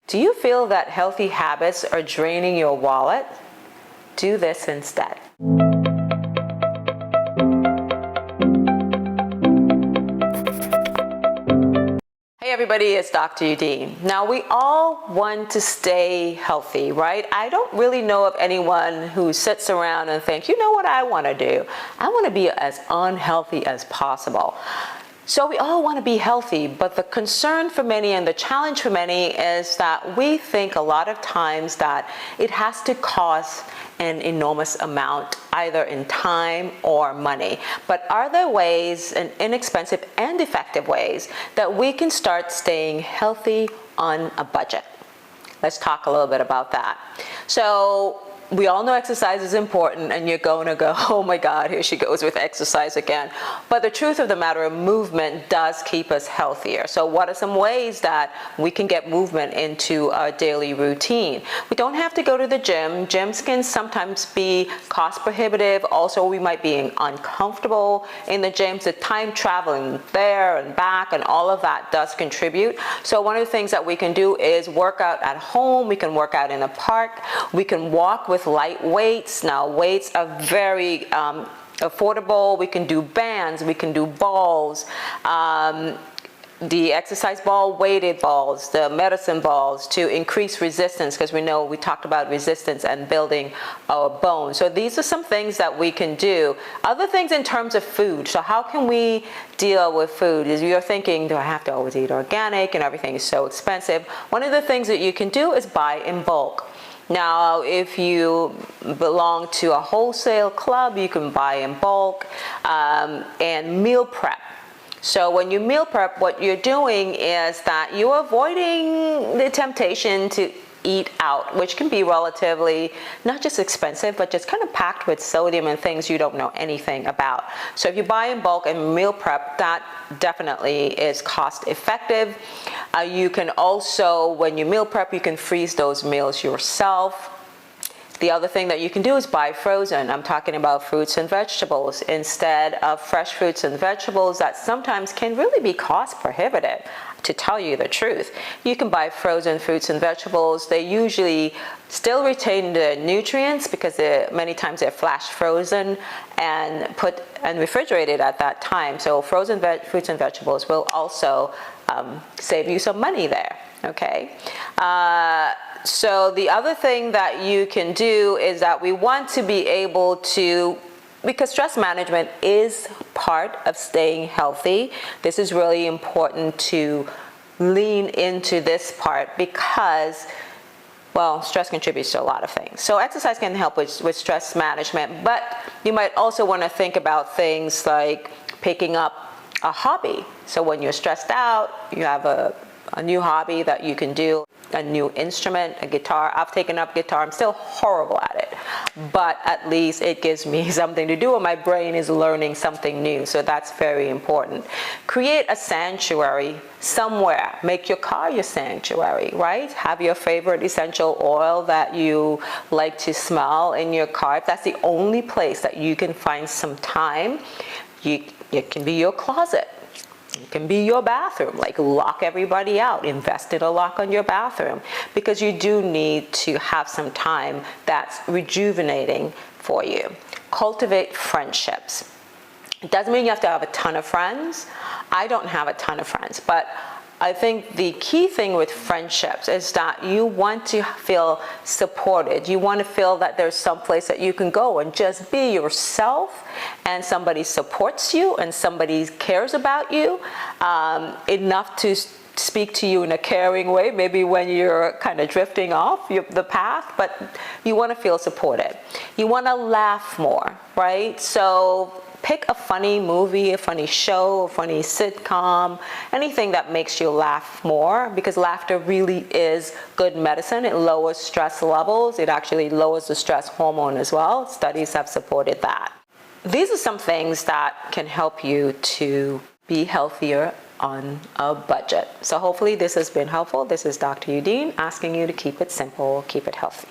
Do you feel that healthy habits are draining your wallet? Do this instead. Hey everybody, it's Dr. Eudene. Now we all want to stay healthy, right? I don't really know of anyone who sits around and thinks, you know what I want to do? I want to be as unhealthy as possible. So we all want to be healthy, but the concern for many and the challenge for many is that we think a lot of times that it has to cost an enormous amount, either in time or money. But are there ways, and inexpensive and effective ways, that we can start staying healthy on a budget? Let's talk a little bit about that. So we all know exercise is important, and you're going to go, oh my God, here she goes with exercise again. But the truth of the matter, movement does keep us healthier. So what are some ways that we can get movement into our daily routine? We don't have to go to the gym. Gyms can sometimes be cost prohibitive. Also, we might be uncomfortable in the gyms. The time traveling there and back and all of that does contribute. So one of the things that we can do is work out at home. We can work out in the park. We can walk with light weights. Now weights are very affordable. We can do bands, we can do balls, the exercise ball, weighted balls, the medicine balls to increase resistance, because we know we talked about resistance and building our bones. So these are some things that we can do. Other things in terms of food. So how can we deal with food? Is you're thinking, do I have to always eat organic and everything is so expensive? One of the things that you can do is buy in bulk. Now, if you belong to a wholesale club, you can buy in bulk and meal prep. So when you meal prep, what you're doing is that you're avoiding the temptation to eat out, which can be relatively not just expensive, but just kind of packed with sodium and things you don't know anything about. So if you buy in bulk and meal prep, that definitely is cost effective. You can also, when you meal prep, you can freeze those meals yourself. The other thing that you can do is buy frozen. I'm talking about fruits and vegetables instead of fresh fruits and vegetables that sometimes can really be cost prohibitive, to tell you the truth. You can buy frozen fruits and vegetables. They usually still retain the nutrients because many times they're flash frozen and put and refrigerated at that time. So frozen fruits and vegetables will also save you some money there, okay? So the other thing that you can do is that we want to be able to, because stress management is part of staying healthy, this is really important to lean into this part because, well, stress contributes to a lot of things. So exercise can help with stress management, but you might also want to think about things like picking up a hobby. So when you're stressed out, you have a new hobby that you can do, a new instrument, a guitar. I've taken up guitar. I'm still horrible at it, but at least it gives me something to do and my brain is learning something new. So that's very important. Create a sanctuary somewhere. Make your car your sanctuary, right? Have your favorite essential oil that you like to smell in your car. If that's the only place that you can find some time, it can be your closet. It can be your bathroom, like lock everybody out, invest in a lock on your bathroom, because you do need to have some time that's rejuvenating for you. Cultivate friendships. It doesn't mean you have to have a ton of friends. I don't have a ton of friends, but I think the key thing with friendships is that you want to feel supported. You want to feel that there's some place that you can go and just be yourself, and somebody supports you and somebody cares about you enough to speak to you in a caring way, maybe when you're kind of drifting off the path, but you want to feel supported. You want to laugh more, right? So pick a funny movie, a funny show, a funny sitcom, anything that makes you laugh more, because laughter really is good medicine. It lowers stress levels. It actually lowers the stress hormone as well. Studies have supported that. These are some things that can help you to be healthier on a budget. So hopefully this has been helpful. This is Dr. Eudene asking you to keep it simple, keep it healthy.